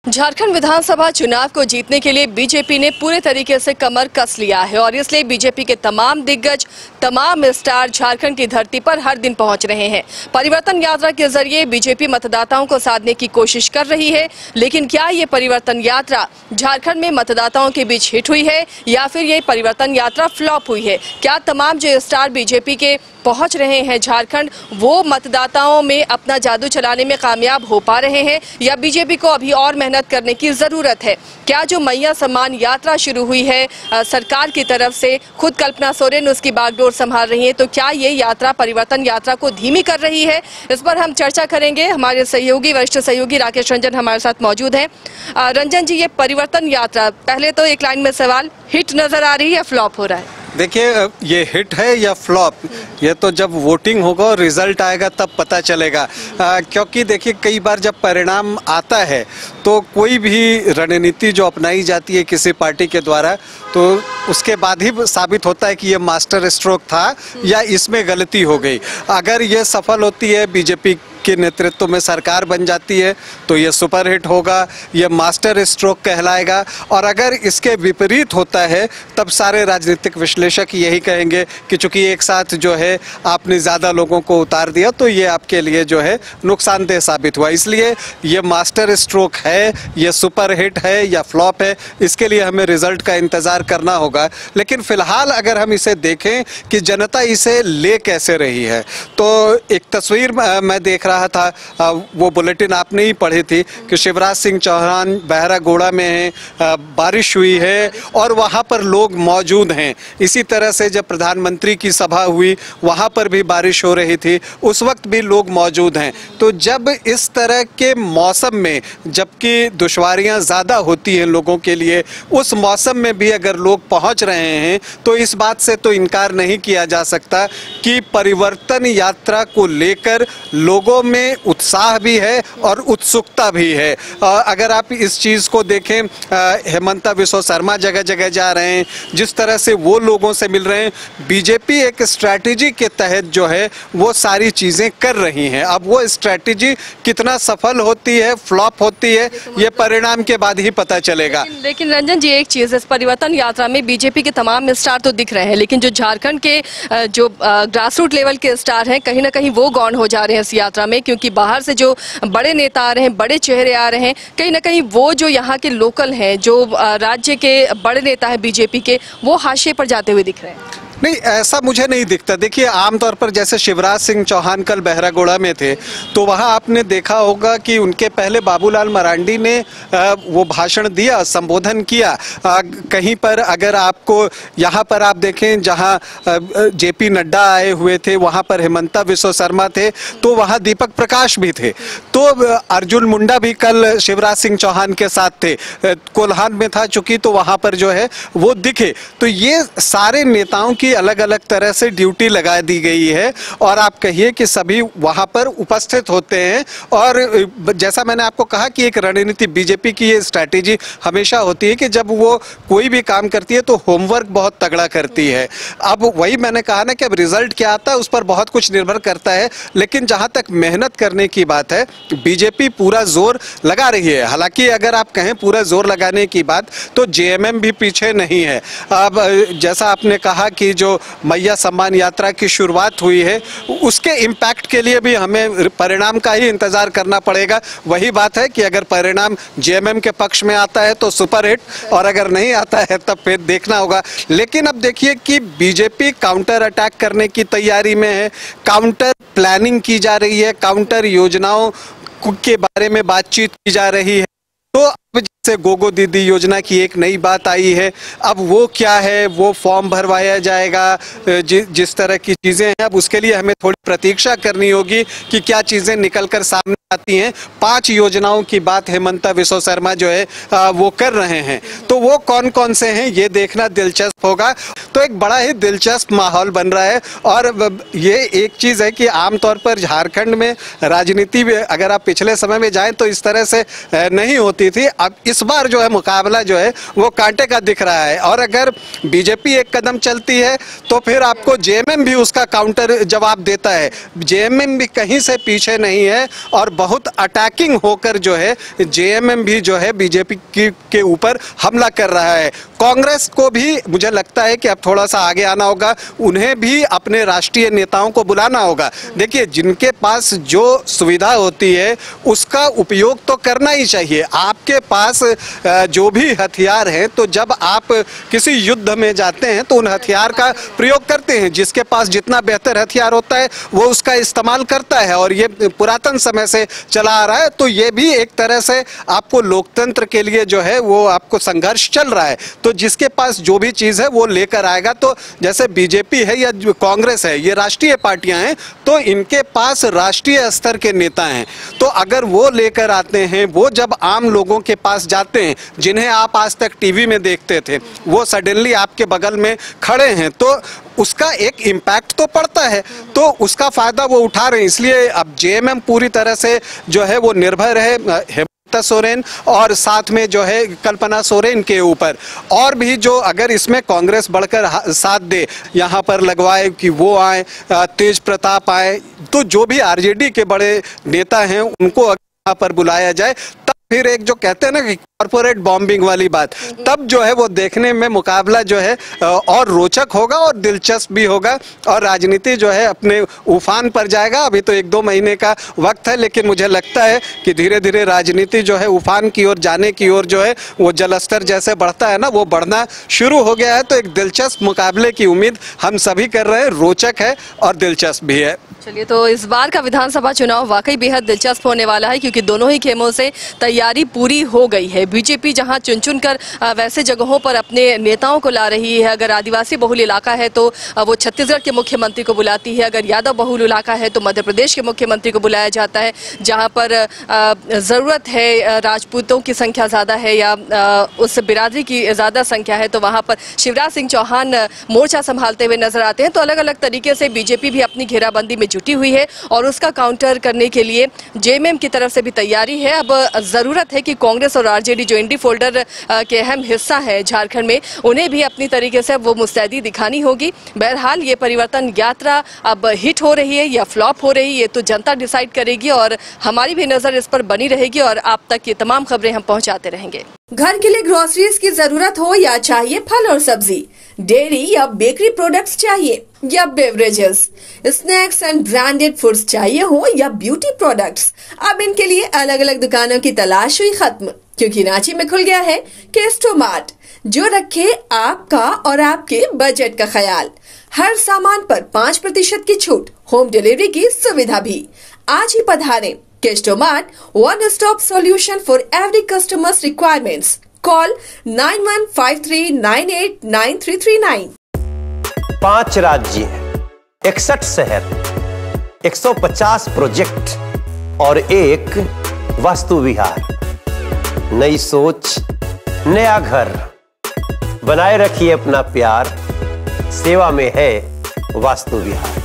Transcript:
झारखंड विधानसभा चुनाव को जीतने के लिए बीजेपी ने पूरे तरीके से कमर कस लिया है और इसलिए बीजेपी के तमाम दिग्गज, तमाम स्टार झारखंड की धरती पर हर दिन पहुंच रहे हैं। परिवर्तन यात्रा के जरिए बीजेपी मतदाताओं को साधने की कोशिश कर रही है, लेकिन क्या ये परिवर्तन यात्रा झारखंड में मतदाताओं के बीच हिट हुई है या फिर ये परिवर्तन यात्रा फ्लॉप हुई है? क्या तमाम जो स्टार बीजेपी के पहुंच रहे हैं झारखंड, वो मतदाताओं में अपना जादू चलाने में कामयाब हो पा रहे हैं या बीजेपी को अभी और मेहनत करने की जरूरत है? क्या जो मैया सम्मान यात्रा शुरू हुई है सरकार की तरफ से, खुद कल्पना सोरेन उसकी बागडोर संभाल रही है, तो क्या ये यात्रा परिवर्तन यात्रा को धीमी कर रही है? इस पर हम चर्चा करेंगे। हमारे सहयोगी, वरिष्ठ सहयोगी राकेश रंजन हमारे साथ मौजूद हैं। रंजन जी, ये परिवर्तन यात्रा, पहले तो एक लाइन में सवाल, हिट नजर आ रही है या फ्लॉप हो रहा है? देखिए, ये हिट है या फ्लॉप, ये तो जब वोटिंग होगा और रिजल्ट आएगा तब पता चलेगा। क्योंकि देखिए, कई बार जब परिणाम आता है तो कोई भी रणनीति जो अपनाई जाती है किसी पार्टी के द्वारा, तो उसके बाद ही साबित होता है कि ये मास्टर स्ट्रोक था या इसमें गलती हो गई। अगर ये सफल होती है, बीजेपी के नेतृत्व में सरकार बन जाती है, तो ये सुपर हिट होगा, ये मास्टर स्ट्रोक कहलाएगा। और अगर इसके विपरीत होता है तब सारे राजनीतिक विश्लेषक यही कहेंगे कि चूंकि एक साथ जो है आपने ज़्यादा लोगों को उतार दिया, तो ये आपके लिए जो है नुकसानदेह साबित हुआ। इसलिए ये मास्टर स्ट्रोक है, ये सुपर हिट है या फ्लॉप है, इसके लिए हमें रिजल्ट का इंतज़ार करना होगा। लेकिन फिलहाल अगर हम इसे देखें कि जनता इसे ले कैसे रही है, तो एक तस्वीर मैं देख रहा था, वो बुलेटिन आपने ही पढ़ी थी कि शिवराज सिंह चौहान बहरागोड़ा में हैं, बारिश हुई है और वहाँ पर लोग मौजूद हैं। इसी तरह से जब प्रधानमंत्री की सभा हुई वहाँ पर भी बारिश हो रही थी, उस वक्त भी लोग मौजूद हैं। तो जब इस तरह के मौसम में, जबकि दुश्वारियाँ ज़्यादा होती हैं लोगों के लिए, उस मौसम में भी अगर लोग पहुँच रहे हैं तो इस बात से तो इनकार नहीं किया जा सकता कि परिवर्तन यात्रा को लेकर लोगों में उत्साह भी है और उत्सुकता भी है। अगर आप इस चीज़ को देखें, हेमंता बिस्वा शर्मा जगह जगह जा रहे हैं, जिस तरह से वो लोगों से मिल रहे हैं, बीजेपी एक स्ट्रैटेजी के तहत जो है वो सारी चीज़ें कर रही हैं। अब वो स्ट्रैटेजी कितना सफल होती है, फ्लॉप होती है, ये परिणाम के बाद ही पता चलेगा। लेकिन रंजन जी, एक चीज़, इस परिवर्तन यात्रा में बीजेपी के तमाम स्टार तो दिख रहे हैं, लेकिन जो झारखंड के जो ग्रास रूट लेवल के स्टार हैं, कहीं ना कहीं वो गौन हो जा रहे हैं इस यात्रा में, क्योंकि बाहर से जो बड़े नेता आ रहे हैं, बड़े चेहरे आ रहे हैं, कहीं ना कहीं वो जो यहाँ के लोकल हैं, जो राज्य के बड़े नेता हैं बीजेपी के, वो हाशिए पर जाते हुए दिख रहे हैं। नहीं, ऐसा मुझे नहीं दिखता। देखिए, आमतौर पर जैसे शिवराज सिंह चौहान कल बहरागोड़ा में थे, तो वहाँ आपने देखा होगा कि उनके पहले बाबूलाल मरांडी ने वो भाषण दिया, संबोधन किया। कहीं पर अगर आपको यहाँ पर आप देखें, जहाँ जेपी नड्डा आए हुए थे, वहाँ पर हेमंता बिस्वा शर्मा थे, तो वहाँ दीपक प्रकाश भी थे। तो अर्जुन मुंडा भी कल शिवराज सिंह चौहान के साथ थे, कोल्हान में था चूंकि, तो वहाँ पर जो है वो दिखे। तो ये सारे नेताओं की अलग अलग तरह से ड्यूटी लगा दी गई है और आप कहिए कि सभी वहां पर उपस्थित होते हैं। और जैसा मैंने आपको कहा कि एक रणनीति, बीजेपी की ये स्ट्रैटेजी हमेशा होती है कि जब वो कोई भी काम करती है तो होमवर्क बहुत तगड़ा करती है। अब वही मैंने कहा ना कि अब रिजल्ट क्या आता है उस पर बहुत कुछ निर्भर करता है, लेकिन जहां तक मेहनत करने की बात है, बीजेपी पूरा जोर लगा रही है। हालांकि अगर आप कहें पूरा जोर लगाने की बात, तो जेएमएम भी पीछे नहीं है। अब जैसा आपने कहा कि जो मैया सम्मान यात्रा की शुरुआत हुई है, उसके इम्पैक्ट के लिए भी हमें परिणाम का ही इंतजार करना पड़ेगा। वही बात है कि अगर परिणाम जेएमएम के पक्ष में आता है तो सुपर हिट, और अगर नहीं आता है तब फिर देखना होगा। लेकिन अब देखिए कि बीजेपी काउंटर अटैक करने की तैयारी में है, काउंटर प्लानिंग की जा रही है, काउंटर योजनाओं के बारे में बातचीत की जा रही है। तो अब जैसे गोगो दीदी योजना की एक नई बात आई है, अब वो क्या है, वो फॉर्म भरवाया जाएगा, जिस तरह की चीज़ें हैं, अब उसके लिए हमें थोड़ी प्रतीक्षा करनी होगी कि क्या चीज़ें निकलकर सामने आती हैं। 5 योजनाओं की बात हेमंता बिस्वा शर्मा जो है वो कर रहे हैं, तो वो कौन कौन से हैं ये देखना दिलचस्प होगा। तो एक बड़ा ही दिलचस्प माहौल बन रहा है। और ये एक चीज़ है कि आमतौर पर झारखंड में राजनीति अगर आप पिछले समय में जाएं तो इस तरह से नहीं होती थी। अब इस इस बार जो है मुकाबला जो है वो कांटे का दिख रहा है। और अगर बीजेपी एक कदम चलती है तो फिर आपको जेएमएम भी उसका काउंटर जवाब देता है। जेएमएम भी कहीं से पीछे नहीं है और बहुत अटैकिंग होकर जो है जेएमएम भी जो है बीजेपी के ऊपर हमला कर रहा है। कांग्रेस को भी मुझे लगता है कि अब थोड़ा सा आगे आना होगा, उन्हें भी अपने राष्ट्रीय नेताओं को बुलाना होगा। देखिए, जिनके पास जो सुविधा होती है उसका उपयोग तो करना ही चाहिए। आपके पास जो भी हथियार है, तो जब आप किसी युद्ध में जाते हैं तो उन हथियार का प्रयोग करते हैं। जिसके पास जितना बेहतर हथियार होता है वो उसका इस्तेमाल करता है और ये पुरातन समय से चला आ रहा है। तो ये भी एक तरह से आपको लोकतंत्र के लिए जो है वो आपको संघर्ष चल रहा है। तो जिसके पास जो भी चीज़ है वो लेकर आएगा। तो जैसे बीजेपी है या कांग्रेस है, ये राष्ट्रीय पार्टियां हैं, तो इनके पास राष्ट्रीय स्तर के नेता हैं। तो अगर वो लेकर आते हैं, वो जब आम लोगों के पास जाते हैं, जिन्हें आप आज तक टीवी में देखते थे, वो सडनली आपके बगल में खड़े हैं, तो उसका एक इम्पैक्ट तो पड़ता है। तो उसका फायदा वो उठा रहे हैं। इसलिए अब जेएमएम पूरी तरह से जो है वो निर्भर है हेमंत सोरेन और साथ में जो है कल्पना सोरेन के ऊपर। और भी जो अगर इसमें कांग्रेस बढ़कर साथ दे, यहाँ पर लगवाए कि वो आए, तेज प्रताप आए, तो जो भी आरजेडी के बड़े नेता हैं उनको यहाँ पर बुलाया जाए, तब फिर एक जो कहते हैं ना कि कॉर्पोरेट बॉम्बिंग वाली बात, तब जो है वो देखने में मुकाबला जो है और रोचक होगा और दिलचस्प भी होगा और राजनीति जो है अपने उफान पर जाएगा। अभी तो 1-2 महीने का वक्त है, लेकिन मुझे लगता है कि धीरे धीरे राजनीति जो है उफान की ओर जाने की ओर जो है वो जलस्तर जैसे बढ़ता है ना, वो बढ़ना शुरू हो गया है। तो एक दिलचस्प मुकाबले की उम्मीद हम सभी कर रहे हैं, रोचक है और दिलचस्प भी है। चलिए, तो इस बार का विधानसभा चुनाव वाकई बेहद दिलचस्प होने वाला है, क्योंकि दोनों ही खेमों से तैयारी पूरी हो गई है। बीजेपी जहां चुन चुन कर वैसे जगहों पर अपने नेताओं को ला रही है। अगर आदिवासी बहुल इलाका है तो वो छत्तीसगढ़ के मुख्यमंत्री को बुलाती है, अगर यादव बहुल इलाका है तो मध्य प्रदेश के मुख्यमंत्री को बुलाया जाता है। जहां पर ज़रूरत है, राजपूतों की संख्या ज़्यादा है या उस बिरादरी की ज़्यादा संख्या है, तो वहाँ पर शिवराज सिंह चौहान मोर्चा संभालते हुए नजर आते हैं। तो अलग अलग तरीके से बीजेपी भी अपनी घेराबंदी में जुटी हुई है और उसका काउंटर करने के लिए जेएमएम की तरफ से भी तैयारी है। अब जरूरत है कि कांग्रेस और आरजेडी जो इंडी फोल्डर के अहम हिस्सा है झारखंड में, उन्हें भी अपनी तरीके से वो मुस्तैदी दिखानी होगी। बहरहाल ये परिवर्तन यात्रा अब हिट हो रही है या फ्लॉप हो रही है, ये तो जनता डिसाइड करेगी और हमारी भी नजर इस पर बनी रहेगी और आप तक ये तमाम खबरें हम पहुंचाते रहेंगे। घर के लिए ग्रोसरीज की जरूरत हो या चाहिए फल और सब्जी, डेयरी या बेकरी प्रोडक्ट्स चाहिए या beverages, snacks and branded foods चाहिए हो या ब्यूटी प्रोडक्ट्स, अब इनके लिए अलग अलग दुकानों की तलाश हुई खत्म, क्योंकि रांची में खुल गया है केस्टो मार्ट, जो रखे आपका और आपके बजट का ख्याल। हर सामान पर 5% की छूट, होम डिलीवरी की सुविधा भी। आज ही पधारें Kesto Mart, one stop solution for every customer's requirements. Call 9153989339। 5 राज्य, 61 शहर, 150 प्रोजेक्ट और एक वास्तु विहार। नई सोच, नया घर, बनाए रखिए अपना प्यार, सेवा में है वास्तु विहार।